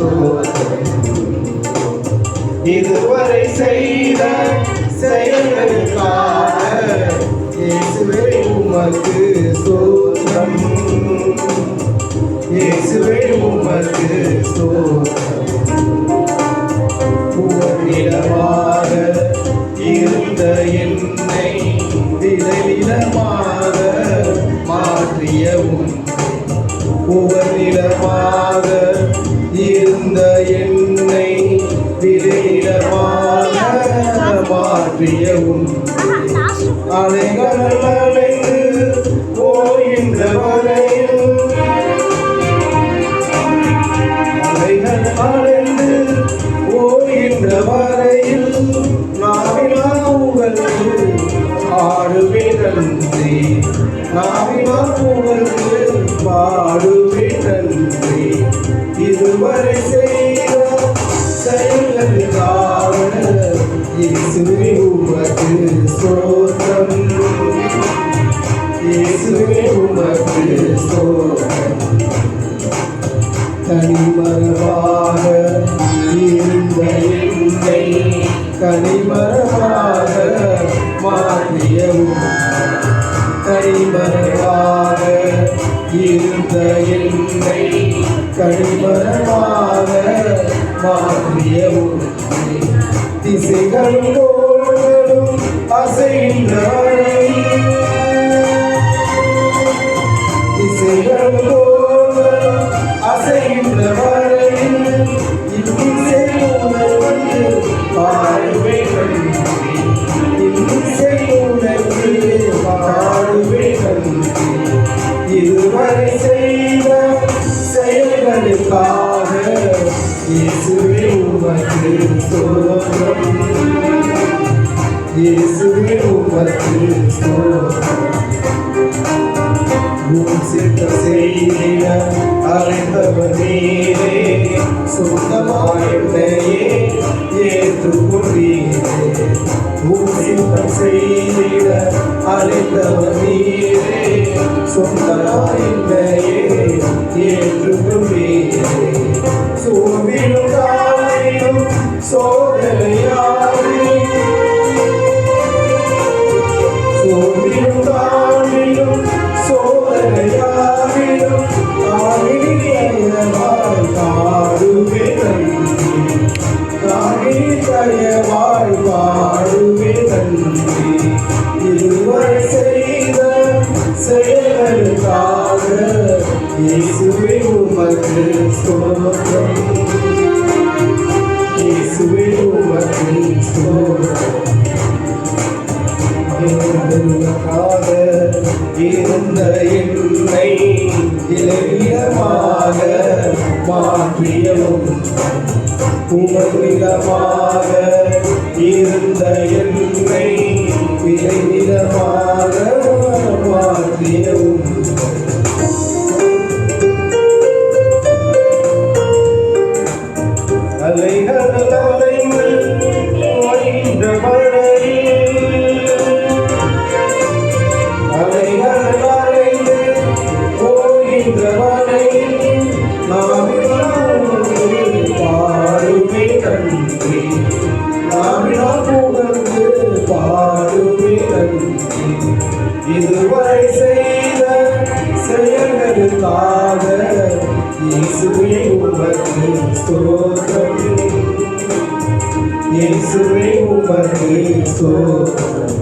ஸ்தோத்திரம். இதுவரை செய்த செயல்களுக்காக இயேசுவே உமக்கு ஸ்தோத்திரம். இயேசுவே உமக்கு ஸ்தோத்திரம். புகழிடமாக இருந்த என்னை விளைநிலமாக மாற்றியவும், புகழிடமாக இருந்த என்னை விளைநிலமாக மாற்றியவும், அலைகள் அலைந்து போகின்ற வரையில், அலைகள் அலைந்து போகின்ற வரையில் நாவினா புகழ்ந்து ஆடுவேன் நன்றி. நாவினா புகழ்ந்து பாடுவேன் நன்றி. இதுவரை செய்த செயல்களுக்காக இயேசுவே உமக்கு ஸ்தோத்திரம். இயேசுவே உமக்கு ஸ்தோத்திரம். தனிமரமாக இருந்த என்னை கனிமரமாக மாற்றியவும், கனிமரமாக இருந்த என்னை கனிமரமாக மாற்றியவும், திசைகளும் கோள்களும் அசைகின்ற வரையில், திசைகளும் கோள்களும் அசைகின்ற வரையில் இன்னிசை உணர்வு பாடுவேன் நன்றி. இன்னிசை உணர்வு பாடுவேன் நன்றி. இதுவரை செய்த செயல்களுக்காக இயேசுவே உமக்கு ஸ்தோத்திரம். இயேசுவே உமக்கு ஸ்தோத்திரம். சித்தம் செய்திட அழைத்தவர் நீரே, சொந்தமாயில்லையே ஏற்றுக்கொண்டீரே. சித்தம் செய்திட அழைத்தவர் நீரே, சொந்தமாயில்லையே ஏற்றுக்கொண்டீரே. சோர்விலும் காலையிலும் சோதனையாகி, சோர்விலும் காலையிலும் சோதனையாகிலும் காணிக்கையவாய் பாடுவேன் நன்றி. காணிக்கையவாய் பாடுவேன் நன்றி. இதுவரை செய்த செயல்களுக்காக இயேசுவே உமக்கு ஸ்தோத்திரம். இயேசுவே உமக்கு ஸ்தோத்திரம். இருந்த என்னை இலவியமாக மாற்றியவும், புகழிடமாக இருந்த என்னை விளைநிலமாக மாற்றியவும், அலைகள் அலைந்து போகின்ற வரையில், அலைகள் அலைந்து போகின்ற வரையில் நாவினா பாடுவேன் நன்றி. நாவினா புகழ்ந்து பாடுவேன் நன்றி. இதுவரை செய்த செயல்களுக்காக இயேசுவே உமக்கு ஸ்தோத்திரம். இயேசுவே உமக்கு ஸ்தோத்திரம்.